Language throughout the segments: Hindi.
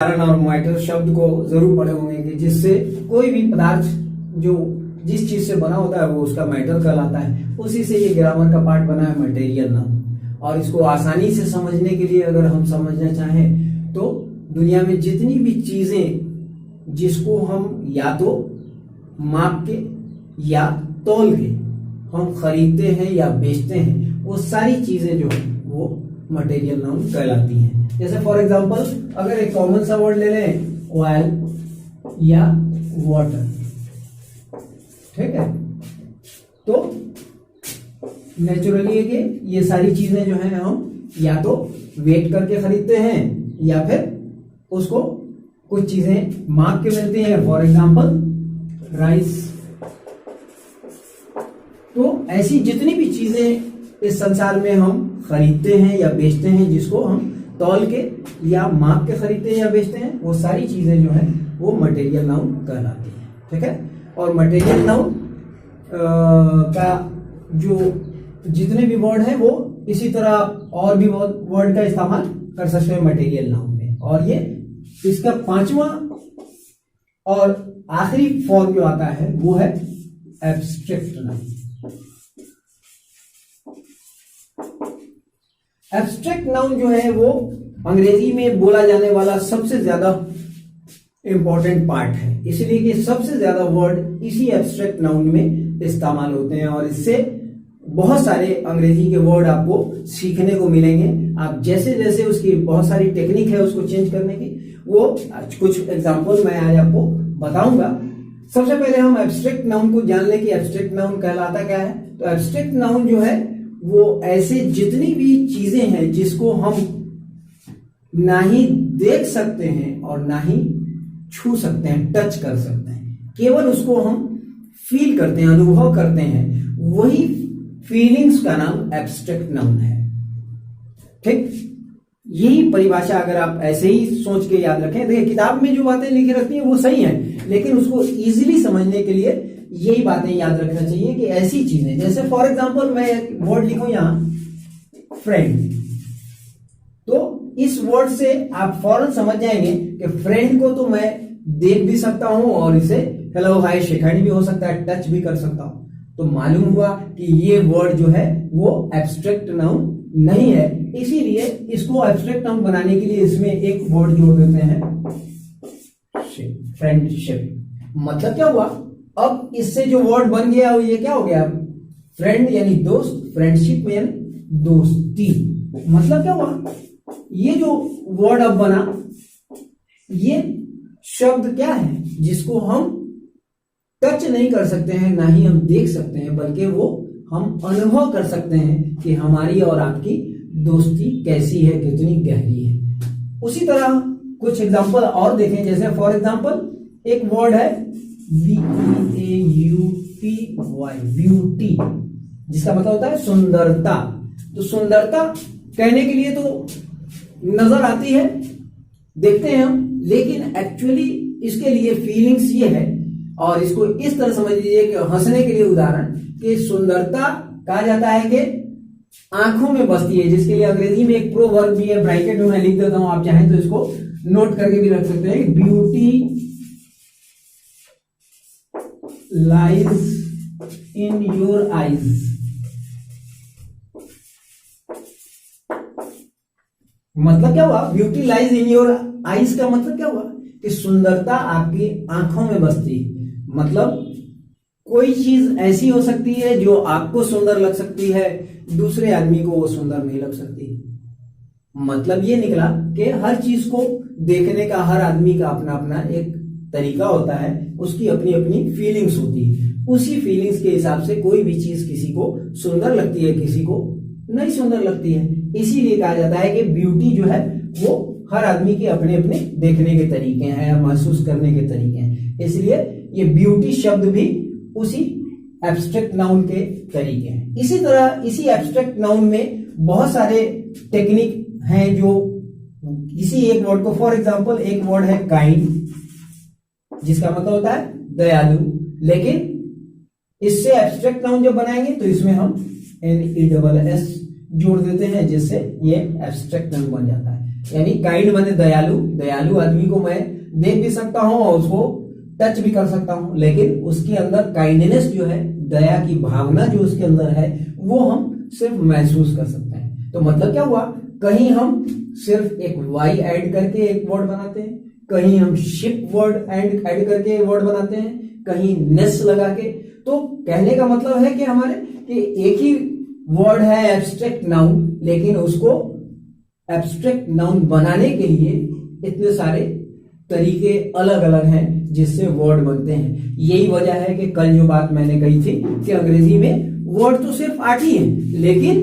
कारण और मैटर शब्द को जरूर पढ़े होंगे कि जिससे कोई भी पदार्थ जो जिस चीज से बना होता है वो उसका मैटर कहलाता है। उसी से ये ग्रामर का पार्ट बना है मटेरियल नाउन। और इसको आसानी से समझने के लिए अगर हम समझना चाहें तो दुनिया में जितनी भी चीजें जिसको हम या तो माप के या तौल के हम खरीदते हैं या बेचते हैं, वो सारी चीजें जो है वो मटेरियल नाउन कहलाती हैं। जैसे फॉर एग्जांपल अगर एक कॉमन सा वर्ड ले लें ऑयल या वाटर, ठीक है, तो नेचुरली है कि ये सारी चीजें जो है हम या तो वेट करके खरीदते हैं या फिर उसको कुछ चीजें माप के मिलती हैं, फॉर एग्जांपल राइस। तो ऐसी जितनी भी चीजें इस संसार में हम खरीदते हैं या बेचते हैं, जिसको हम तौल के या माप के खरीदते हैं या बेचते हैं, वो सारी चीजें जो है वो मटेरियल नाउन कहलाती हैं। ठीक है, और मटेरियल नाउन का जो जितने भी वर्ड है वो इसी तरह और भी बहुत वर्ड का इस्तेमाल कर सकते हैं मटेरियल नाउन में। और ये इसका पांचवा और आखिरी फॉर्म जो आता है वो है एब्स्ट्रैक्ट नाउन। एब्स्ट्रैक्ट नाउन जो है वो अंग्रेजी में बोला जाने वाला सबसे ज्यादा इंपॉर्टेंट पार्ट है, इसलिए कि सबसे ज्यादा वर्ड इसी एब्स्ट्रैक्ट नाउन में इस्तेमाल होते हैं। और इससे बहुत सारे अंग्रेजी के वर्ड आपको सीखने को मिलेंगे। आप जैसे जैसे उसकी बहुत सारी टेक्निक है उसको चेंज करने की, वो कुछ एग्जांपल मैं आज आपको बताऊंगा। सबसे पहले हम एब्स्ट्रैक्ट नाउन को जान लें कि एब्स्ट्रैक्ट नाउन कहलाता क्या है। तो एब्स्ट्रैक्ट नाउन जो है वो ऐसे जितनी भी चीजें हैं जिसको हम ना ही देख सकते हैं और ना ही छू सकते हैं, टच कर सकते हैं, केवल उसको हम फील करते हैं, अनुभव करते हैं, वही फीलिंग्स का नाम एब्स्ट्रैक्ट नाउन है। ठीक, यही परिभाषा अगर आप ऐसे ही सोच के याद रखें, देखिए किताब में जो बातें लिखी रहती हैं वो सही हैं, लेकिन उसको इजीली समझने के लिए यही बातें याद रखना चाहिए कि ऐसी चीजें, जैसे फॉर एग्जांपल मैं एक वर्ड लिखूं यहां फ्रेंड, तो इस वर्ड से आप फौरन समझ जाएंगे कि फ्रेंड को तो मैं देख भी सकता हूं और इसे हेलो हाय शेक हैंड भी हो सकता है, टच भी कर सकता हूं। तो मालूम हुआ कि ये वर्ड जो है वो एब्स्ट्रैक्ट नाउन नहीं है, इसीलिए इसको एब्स्ट्रैक्ट नाउन बनाने के लिए इसमें एक वर्ड जोड़ देते हैं फ्रेंडशिप। मतलब क्या हुआ, अब इससे जो वर्ड बन गया वो ये क्या हो गया, फ्रेंड यानी दोस्त, फ्रेंडशिप यानी दोस्ती। मतलब क्या हुआ, ये जो वर्ड अब बना, ये शब्द क्या है जिसको हम टच नहीं कर सकते हैं, ना ही हम देख सकते हैं, बल्कि वो हम अनुभव कर सकते हैं कि हमारी और आपकी दोस्ती कैसी है, कितनी गहरी है। उसी तरह कुछ एग्जांपल और देखें, जैसे फॉर एग्जांपल एक वर्ड है VEAUTY, ब्यूटी, जिसका मतलब होता है सुंदरता। तो सुंदरता कहने के लिए तो नजर आती है, देखते हैं हम, लेकिन एक्चुअली इसके लिए फीलिंग्स ये है, और इसको इस तरह समझ लीजिए कि हंसने के लिए उदाहरण कि सुंदरता कहा जाता है कि आंखों में बसती है, जिसके लिए अंग्रेजी में एक प्रोवर्ब भी है, ब्रैकेट में मैं लिख देता हूं, आप चाहें तो इसको नोट करके भी रख सकते हैं। Beauty lies in your eyes. मतलब क्या हुआ, beauty lies in your eyes का मतलब क्या हुआ कि सुंदरता आपकी आंखों में बसती है। मतलब कोई चीज ऐसी हो सकती है जो आपको सुंदर लग सकती है, दूसरे आदमी को वो सुंदर नहीं लग सकती। मतलब ये निकला कि हर चीज को देखने का हर आदमी का अपना अपना एक तरीका होता है, उसकी अपनी अपनी फीलिंग्स होती है। उसी फीलिंग्स के हिसाब से कोई भी चीज किसी को सुंदर लगती है, किसी को नहीं सुंदर लगती है। इसीलिए कहा जाता है कि ब्यूटी जो है वो हर आदमी के अपने अपने देखने के तरीके हैं, महसूस करने के तरीके हैं। इसलिए ये ब्यूटी शब्द भी उसी एब्स्ट्रैक्ट नाउन के तरीके हैं। इसी तरह इसी एब्स्ट्रैक्ट नाउन में बहुत सारे टेक्निक हैं जो इसी एक वर्ड को, फॉर एग्जांपल एक वर्ड है काइंड, जिसका मतलब होता है दयालु, लेकिन इससे एब्स्ट्रैक्ट नाउन जब बनाएंगे तो इसमें हम NESS जोड़ देते हैं, जिससे ये एब्स्ट्रैक्ट नाउन बन जाता है। यानी काइंड माने दयालु, दयालु आदमी को मैं देख भी सकता हूं और उसको टच भी कर सकता हूं, लेकिन उसके अंदर काइंडनेस जो है, दया की भावना जो उसके अंदर है, वो हम सिर्फ महसूस कर सकते हैं। तो मतलब क्या हुआ, कहीं हम सिर्फ एक वाई ऐड करके एक वर्ड बनाते हैं, कहीं हम शिप वर्ड ऐड करके वर्ड बनाते हैं, कहीं नेस लगा के। तो कहने का मतलब है कि हमारे कि एक ही वर्ड है एब्स्ट्रैक्ट नाउन, लेकिन उसको एब्स्ट्रैक्ट नाउन बनाने के लिए इतने सारे तरीके अलग अलग हैं जिससे वर्ड बनते हैं। यही वजह है कि कल जो बात मैंने कही थी कि अंग्रेजी में वर्ड तो सिर्फ 8 ही हैं, लेकिन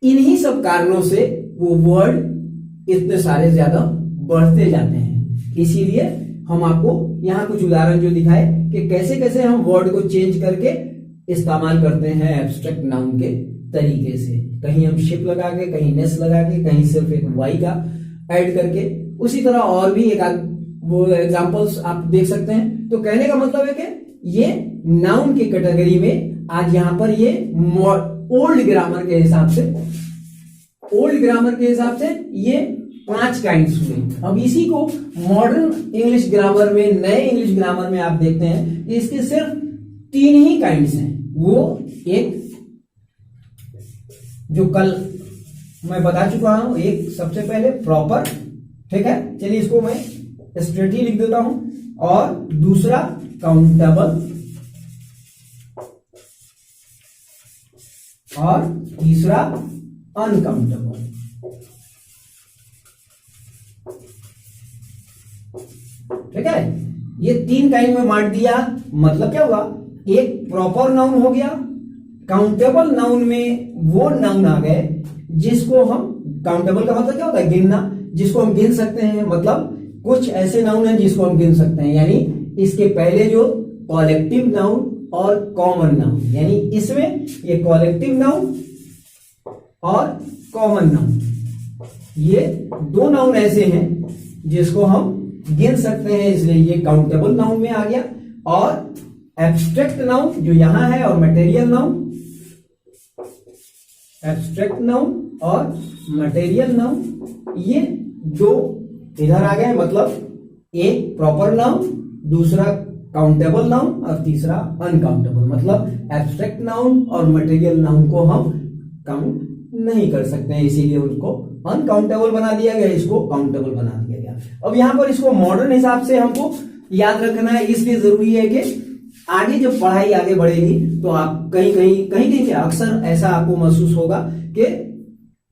इन्हीं सब कारणों से वो वर्ड इतने सारे ज्यादा बढ़ते जाते हैं। इसीलिए हम आपको यहां कुछ उदाहरण जो दिखाए कि कैसे कैसे हम वर्ड को चेंज करके इस्तेमाल करते हैं एब्स्ट्रैक्ट नाउन के तरीके से। कहीं हम शिप लगा के, कहीं नेस लगा के, कहीं सिर्फ एक वाई का ऐड करके। उसी तरह और भी एक वो एग्जांपल्स आप देख सकते हैं। तो कहने का मतलब है कि ये नाउन की कैटेगरी में आज यहां पर ये ओल्ड ग्रामर के हिसाब से ये 5 काइंड्स हुए। अब इसी को मॉडर्न इंग्लिश ग्रामर में, नए इंग्लिश ग्रामर में आप देखते हैं इसके सिर्फ 3 ही काइंड्स हैं। वो एक जो कल मैं बता चुका हूं, एक सबसे पहले प्रॉपर, ठीक है, चलिए इसको मैं स्ट्रेट ही लिख देता हूं, और दूसरा काउंटेबल, और तीसरा अनकाउंटेबल। ठीक है, ये 3 काइंड में बांट दिया। मतलब क्या हुआ, एक प्रॉपर नाउन हो गया, काउंटेबल नाउन में वो नाउन आ गए जिसको हम, काउंटेबल का मतलब क्या होता है, गिनना, जिसको हम गिन सकते हैं। मतलब कुछ ऐसे नाउन हैं जिसको हम गिन सकते हैं, यानी इसके पहले जो कॉलेक्टिव नाउन और कॉमन नाउन, यानी इसमें ये कॉलेक्टिव नाउन और कॉमन नाउन, ये 2 नाउन ऐसे हैं जिसको हम गिन सकते हैं, इसलिए ये काउंटेबल नाउन में आ गया। और एब्स्ट्रैक्ट नाउन जो यहां है, और मटेरियल नाउन, एब्स्ट्रैक्ट नाउन और मटेरियल नाउन, ये 2 इधर आ गए। मतलब एक प्रॉपर नाउन, दूसरा काउंटेबल नाउन और तीसरा अनकाउंटेबल। मतलब एब्स्ट्रैक्ट नाउन और मटेरियल नाउन को हम काउंट नहीं कर सकते हैं, इसीलिए उनको अनकाउंटेबल बना दिया गया, इसको काउंटेबल बना दिया गया। अब यहां पर इसको मॉडर्न हिसाब से हमको याद रखना है, इसलिए जरूरी है कि आगे जब पढ़ाई आगे बढ़ेगी तो आप कहीं से अक्सर ऐसा आपको महसूस होगा कि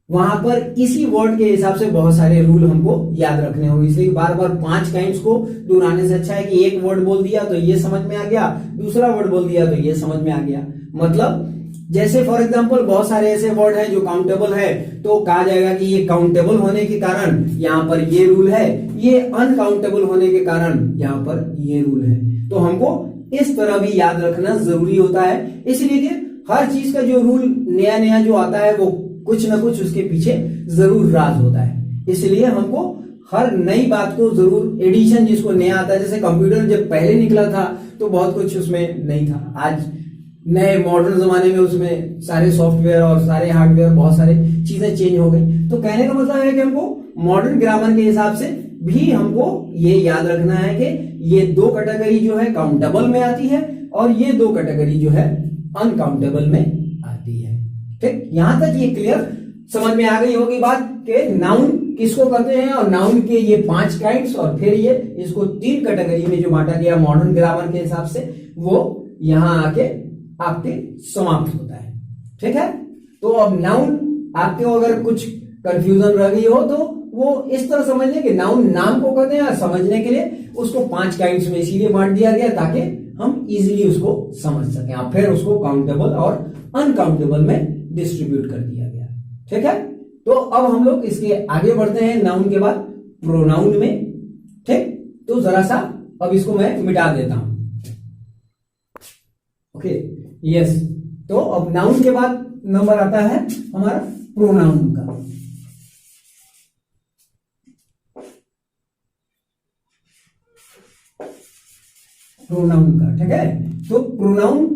वहां पर इसी वर्ड के हिसाब से बहुत सारे रूल हमको याद रखने होंगे। इसलिए बार बार 5 काइंड्स को दोहराने से अच्छा है कि एक वर्ड बोल दिया तो ये समझ में आ गया, दूसरा वर्ड बोल दिया तो ये समझ में आ गया। मतलब जैसे फॉर एग्जांपल बहुत सारे ऐसे वर्ड हैं जो काउंटेबल है, तो कहा जाएगा कि ये काउंटेबल होने के कारण यहां पर ये रूल है, ये अनकाउंटेबल होने के कारण यहां पर ये रूल है। तो हमको इस तरह भी याद रखना जरूरी होता है, इसलिए कि हर चीज का जो रूल नया नया जो आता है वो कुछ ना कुछ उसके पीछे जरूर राज होता है। इसलिए हमको हर नई बात को जरूर, एडिशन जिसको नया आता है, जैसे कंप्यूटर जब पहले निकला था तो बहुत कुछ उसमें नहीं था, आज नए मॉडर्न जमाने में उसमें सारे सॉफ्टवेयर और सारे हार्डवेयर, बहुत सारे चीजें चेंज हो गई। तो कहने का मतलब है कि हमको मॉडर्न ग्रामर के हिसाब से भी हमको ये याद रखना है कि ये 2 कैटेगरी जो है काउंटेबल में आती है और ये 2 कैटेगरी जो है अनकाउंटेबल में आती है। ठीक, यहां तक ये क्लियर समझ में आ गई होगी बात कि नाउन किसको कहते हैं और नाउन के ये 5 काइंड्स, और फिर ये इसको 3 कैटेगरी में जो बांटा गया मॉडर्न ग्रामर के हिसाब से, वो यहां आके आपके समाप्त होता है। ठीक है, तो अब नाउन आपके अगर कुछ कंफ्यूजन रह गई हो तो वो इस तरह समझ लें कि नाउन नाम को कहते हैं, और समझने के लिए उसको 5 काइंड्स में इसीलिए बांट दिया गया ताकि हम इजीली उसको समझ सकें। और फिर उसको काउंटेबल और अनकाउंटेबल में डिस्ट्रीब्यूट कर दिया गया। ठीक है, तो अब हम लोग इसके आगे बढ़ते हैं नाउन के बाद प्रोनाउन में। ठीक, तो जरा सा अब इसको मैं मिटा देता हूं। ओके, यस, तो अब नाउन के बाद नंबर आता है हमारा प्रोनाउन का। प्रोनाउन का, ठीक है, तो प्रोनाउन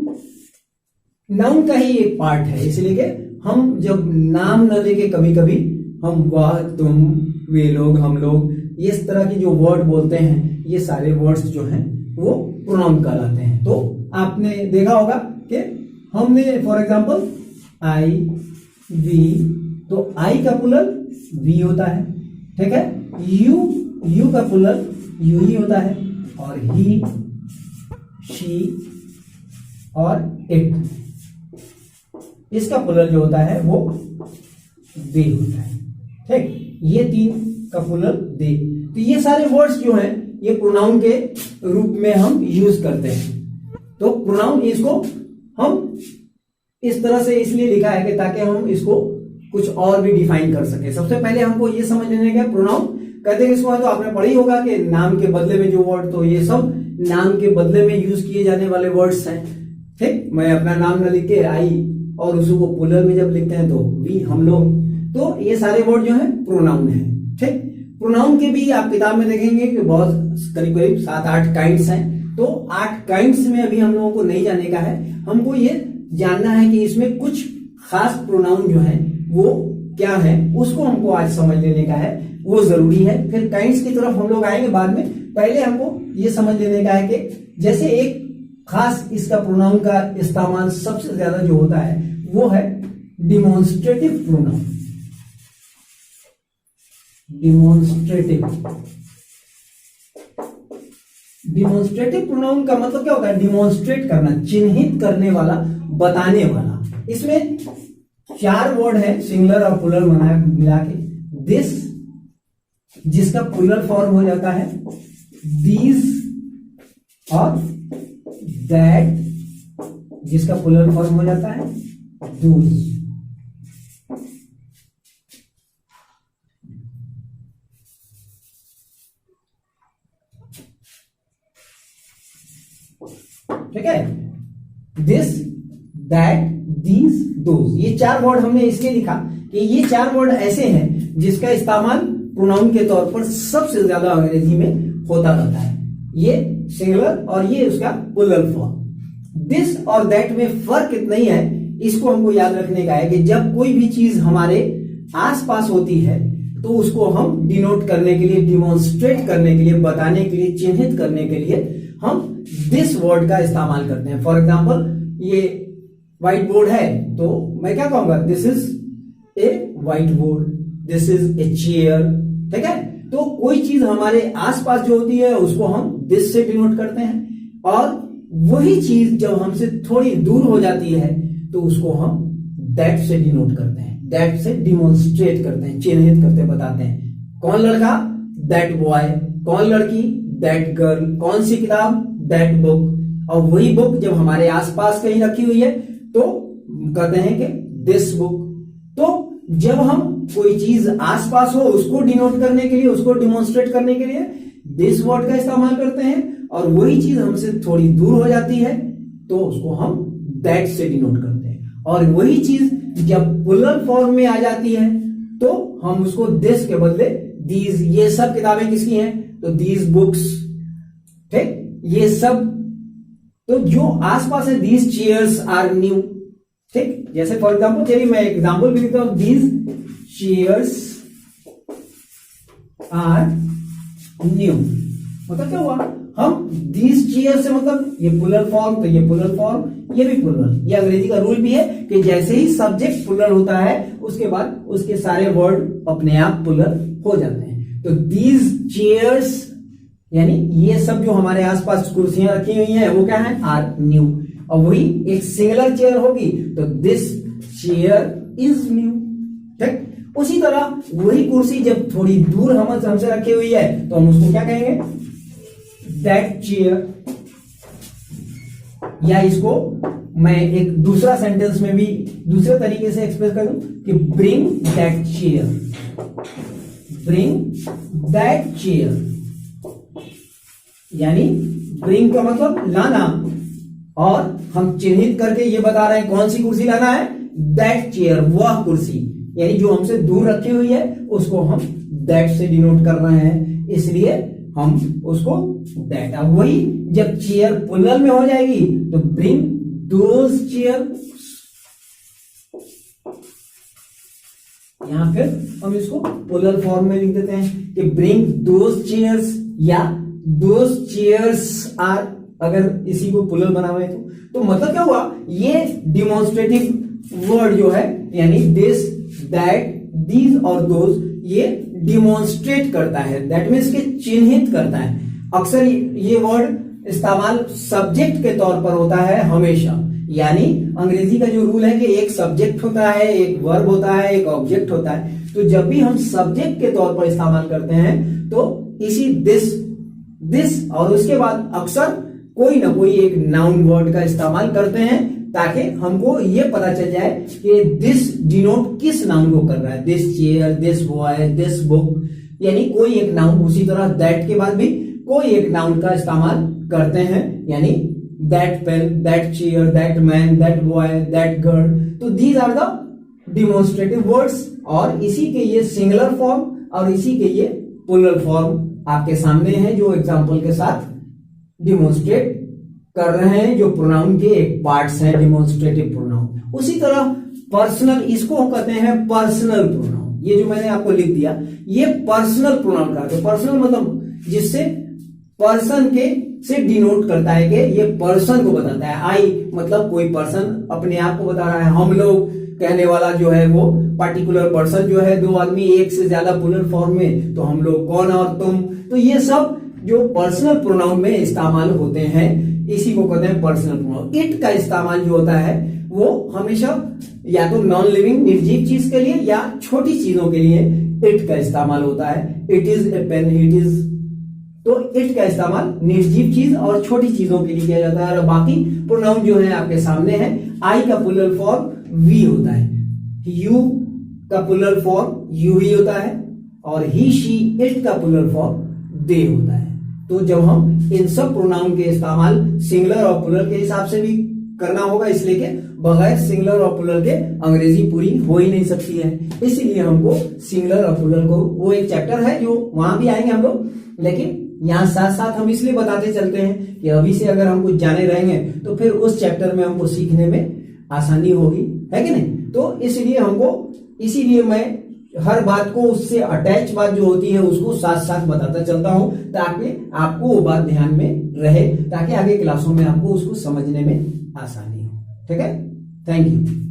नाउन का ही एक पार्ट है, इसलिए कि हम जब नाम न लेके कभी कभी हम वह, तुम, वे लोग, हम लोग, ये इस तरह की जो वर्ड बोलते हैं, ये सारे वर्ड्स जो हैं वो प्रोनाउन कहलाते हैं। तो आपने देखा होगा कि हमने फॉर एग्जांपल आई, वी, तो आई का प्लूरल वी होता है, ठीक है। यू का प्लूरल यू ही होता है, और ही, शी और इट, इसका प्लूरल जो होता है वो दे होता है, ठीक। ये तीन का प्लूरल दे। तो ये सारे वर्ड्स जो हैं ये प्रोनाउन के रूप में हम यूज करते हैं। तो प्रोनाउन इसको हम इस तरह से इसलिए लिखा है कि ताकि हम इसको कुछ और भी डिफाइन कर सके। सबसे पहले हमको ये समझ लेने का प्रोनाउन कहते हैं इसको, तो आपने पढ़ा ही होगा कि नाम के बदले में जो वर्ड, तो ये सब नाम के बदले में यूज किए जाने वाले वर्ड्स हैं, ठीक। मैं अपना नाम न लिख के आई और उसको प्लूरल में जब लिखते हैं तो वी, हम लोग, तो ये सारे वर्ड जो है प्रोनाउन है, ठीक। प्रोनाउन के भी आप किताब में देखेंगे कि बहुत करीब करीब 7-8 काइंड्स हैं। तो 8 काइंड्स में अभी हम लोगों को नहीं जानने का है, हमको ये जानना है कि इसमें कुछ खास प्रोनाउन जो है वो क्या है, उसको हमको आज समझ लेने का है, वो जरूरी है। फिर काइंड्स की तरफ हम लोग आएंगे बाद में। पहले हमको ये समझ लेने का है कि जैसे एक खास इसका प्रोनाउन का इस्तेमाल सबसे ज्यादा जो होता है वो है डिमॉन्स्ट्रेटिव प्रोनाउन। डिमॉन्स्ट्रेटिव प्रोनाउन का मतलब क्या होता है? डिमॉन्स्ट्रेट करना, चिन्हित करने वाला, बताने वाला। इसमें 4 वर्ड है, सिंगुलर और प्लूरल मिला के। दिस, जिसका प्लूरल फॉर्म हो जाता है दीज, और दैट, जिसका प्लूरल फॉर्म हो जाता है दूज। ठीक है, दिस, दैट, दीज, दोज, ये 4 वर्ड हमने इसलिए लिखा कि ये 4 वर्ड ऐसे हैं जिसका इस्तेमाल प्रोनाउन के तौर पर सबसे ज्यादा अंग्रेजी में होता रहता है। ये सिंगुलर और ये उसका प्लूरल फॉर्म। दिस और दैट में फर्क इतना ही है, इसको हमको याद रखने का है कि जब कोई भी चीज हमारे आसपास होती है तो उसको हम डिनोट करने के लिए, डिमॉन्स्ट्रेट करने के लिए, बताने के लिए, चिन्हित करने के लिए हम दिस वर्ड का इस्तेमाल करते हैं। फॉर एग्जाम्पल, ये व्हाइट बोर्ड है तो मैं क्या कहूंगा? This is a white board, this is a chair, ठीक है। तो कोई चीज हमारे आसपास जो होती है उसको हम दिस से डिनोट करते हैं, और वही चीज जब हमसे थोड़ी दूर हो जाती है तो उसको हम दैट से डिनोट करते हैं, दैट से डिमॉन्स्ट्रेट करते हैं, चिन्हित करते, बताते हैं। कौन लड़का? That boy. कौन लड़की? That girl. कौन सी किताब? That book. और वही बुक जब हमारे आसपास कहीं रखी हुई है तो कहते हैं कि दिस बुक। तो जब हम कोई चीज आसपास हो उसको डिनोट करने के लिए, उसको डिमॉन्स्ट्रेट करने के लिए दिस वर्ड का इस्तेमाल करते हैं, और वही चीज हमसे थोड़ी दूर हो जाती है तो उसको हम दैट से डिनोट करते हैं। और वही चीज जब प्लूरल फॉर्म में आ जाती है तो हम उसको दिस के बदले दीज। ये सब किताबें किसकी हैं? तो दीज बुक्स, ठीक। ये सब तो जो आसपास है, दीज चेयर्स आर न्यू, ठीक। जैसे फॉर एग्जाम्पल, चलिए मैं एग्जाम्पल भी लिखता हूं, दीज चेयर्स आर न्यू। मतलब क्या हुआ? हम दीज चेयर से मतलब ये प्लूरल फॉर्म, तो ये प्लूरल फॉर्म, ये भी प्लूरल। ये अंग्रेजी का रूल भी है कि जैसे ही सब्जेक्ट प्लूरल होता है उसके बाद उसके सारे वर्ड अपने आप प्लूरल हो जाते हैं। तो दीज चेयर्स यानी ये सब जो हमारे आसपास कुर्सियां रखी हुई हैं वो क्या है? आर न्यू। और वही एक सिंगुलर चेयर होगी तो दिस चेयर इज न्यू, ठीक। उसी तरह वही कुर्सी जब थोड़ी दूर हमसे रखी हुई है तो हम उसको क्या कहेंगे? That chair. या इसको मैं एक दूसरा सेंटेंस में भी दूसरे तरीके से एक्सप्रेस कर दूं कि bring that chair, bring that chair. यानी ब्रिंग का मतलब लाना, और हम चिन्हित करके ये बता रहे हैं कौन सी कुर्सी लाना है? दैट चेयर, वह कुर्सी। यानी जो हमसे दूर रखी हुई है उसको हम दैट से डिनोट कर रहे हैं, इसलिए हम उसको दैट। अब वही जब चेयर प्लूरल में हो जाएगी तो ब्रिंग दोज चेयर, यहां फिर हम इसको प्लूरल फॉर्म में लिख देते हैं कि ब्रिंग दोज चेयर्स, या दोज चेयर्स आर, अगर इसी को प्लूरल बना हुआ है तो मतलब क्या हुआ, ये डिमॉन्स्ट्रेटिव वर्ड जो है यानी दिस, दैट, दीज और दोज, ये डिमॉन्स्ट्रेट करता है, दैट मीन्स के चिन्हित करता है। अक्सर ये वर्ड इस्तेमाल सब्जेक्ट के तौर पर होता है हमेशा, यानी अंग्रेजी का जो रूल है कि एक सब्जेक्ट होता है, एक वर्ब होता है, एक ऑब्जेक्ट होता है। तो जब भी हम सब्जेक्ट के तौर पर इस्तेमाल करते हैं तो इसी दिस और उसके बाद अक्सर कोई ना कोई एक नाउन वर्ड का इस्तेमाल करते हैं ताकि हमको ये पता चल जाए कि दिस डिनोट किस नाउन को कर रहा है, this chair, this boy, this book, यानी कोई एक नाउन। उसी तरह दैट के बाद भी कोई एक नाउन का इस्तेमाल करते हैं, यानी that pen, that chair, that man, that boy, that girl. तो these are the demonstrative words, और इसी के ये सिंगुलर फॉर्म और इसी के ये प्लूरल फॉर्म आपके सामने है जो एग्जांपल के साथ डिमॉन्स्ट्रेट कर रहे हैं, जो प्रोनाउन के एक पार्ट्स हैं, डिमॉन्स्ट्रेटिव प्रोनाउन। उसी तरह पर्सनल, इसको हम कहते हैं पर्सनल प्रोनाउन। ये जो मैंने आपको लिख दिया ये पर्सनल प्रोनाउन का है। पर्सनल मतलब जिससे पर्सन के से डिनोट करता है कि ये पर्सन को बताता है। आई मतलब कोई पर्सन अपने आप को बता रहा है, हम लोग कहने वाला जो है वो पार्टिकुलर पर्सन जो है, दो आदमी एक से ज्यादा प्लूरल फॉर्म में तो हम लोग कौन और तुम। तो ये सब जो पर्सनल प्रोनाउन में इस्तेमाल होते हैं इसी को कहते हैं पर्सनल प्रोनाउन। इट का इस्तेमाल जो होता है वो हमेशा या तो नॉन लिविंग निर्जीव चीज के लिए या छोटी चीजों के लिए इट का इस्तेमाल होता है। It is a pen, it is, तो इट का इस्तेमाल निर्जीव चीज और छोटी चीजों के लिए किया जाता है। और बाकी प्रोनाउन जो है आपके सामने है। आई का प्लूरल फॉर्म वी होता है, यू का प्लूरल फॉर्म यू ही होता है, और ही, शी, इट का प्लूरल फॉर्म दे होता है। तो जब हम इन सब प्रोनाउन के इस्तेमाल सिंगुलर और प्लूरल के हिसाब से भी करना होगा, इसलिए कि बगैर सिंगुलर और प्लूरल के अंग्रेजी पूरी हो ही नहीं सकती है। इसीलिए हमको सिंगुलर और प्लूरल को, वो एक चैप्टर है जो वहां भी आएंगे हम लोग, लेकिन यहाँ साथ साथ हम इसलिए बताते चलते हैं कि अभी से अगर हम कुछ जाने रहेंगे तो फिर उस चैप्टर में हमको सीखने में आसानी होगी, है कि नहीं। तो इसलिए हमको, इसीलिए मैं हर बात को उससे अटैच बात जो होती है उसको साथ साथ बताता चलता हूं ताकि आपको वो बात ध्यान में रहे, ताकि आगे क्लासों में आपको उसको समझने में आसानी हो। ठीक है, थैंक यू।